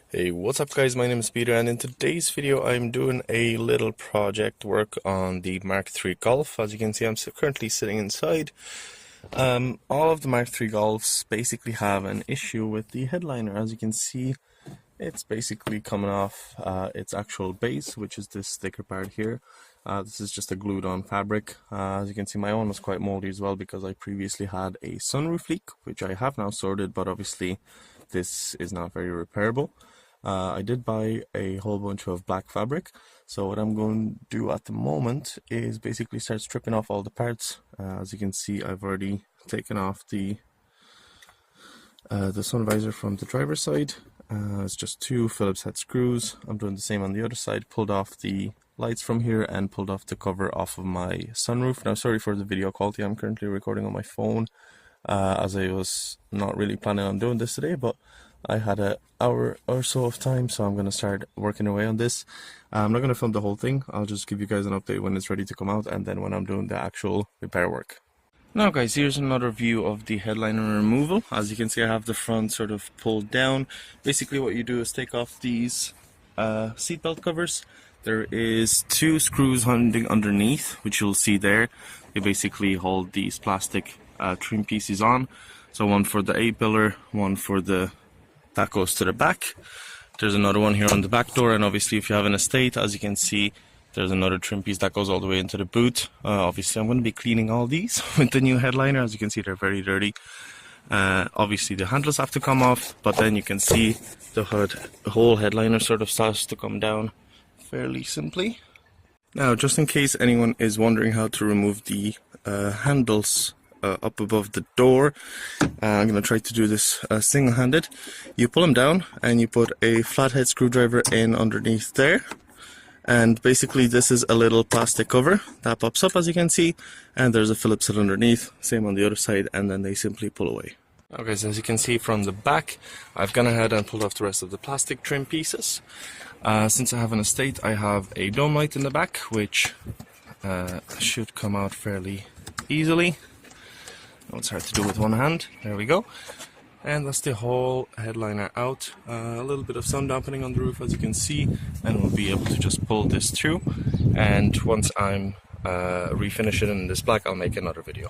Hey, what's up guys, my name is Peter, and in today's video I'm doing a little project work on the MK3 Golf. As you can see, I'm currently sitting inside. All of the MK3 Golfs basically have an issue with the headliner. As you can see, it's basically coming off its actual base, which is this thicker part here. This is just a glued on fabric. As you can see, my own was quite moldy as well because I previously had a sunroof leak, which I have now sorted, but obviously this is not very repairable. I did buy a whole bunch of black fabric, so what I'm going to do at the moment is basically start stripping off all the parts. As you can see, I've already taken off the sun visor from the driver's side. It's just two Phillips head screws. I'm doing the same on the other side. Pulled off the lights from here and pulled off the cover off of my sunroof. Now, sorry for the video quality. I'm currently recording on my phone, as I was not really planning on doing this today, but I had an hour or so of time, so I'm going to start working away on this. I'm not going to film the whole thing. I'll just give you guys an update when it's ready to come out and then when I'm doing the actual repair work. Now guys, here's another view of the headliner removal. As you can see, I have the front sort of pulled down. Basically what you do is take off these seatbelt covers. There is two screws hanging underneath, which you'll see there. They basically hold these plastic trim pieces on. So one for the A-pillar, one for the that goes to the back. There's another one here on the back door, and obviously if you have an estate, as you can see, there's another trim piece that goes all the way into the boot. Obviously I'm going to be cleaning all these with the new headliner. As you can see, they're very dirty. Obviously the handles have to come off, but then you can see the whole headliner sort of starts to come down fairly simply. Now, just in case anyone is wondering how to remove the handles up above the door, I'm going to try to do this single-handed. You pull them down and you put a flathead screwdriver in underneath there, and basically this is a little plastic cover that pops up, as you can see, and there's a Phillips head underneath, same on the other side, and then they simply pull away. Okay, so as you can see from the back, I've gone ahead and pulled off the rest of the plastic trim pieces. Since I have an estate, I have a dome light in the back, which should come out fairly easily. It's hard to do with one hand. There we go. And that's the whole headliner out. A little bit of sun dampening on the roof, as you can see, and we'll be able to just pull this through. And once I'm refinishing in this black, I'll make another video.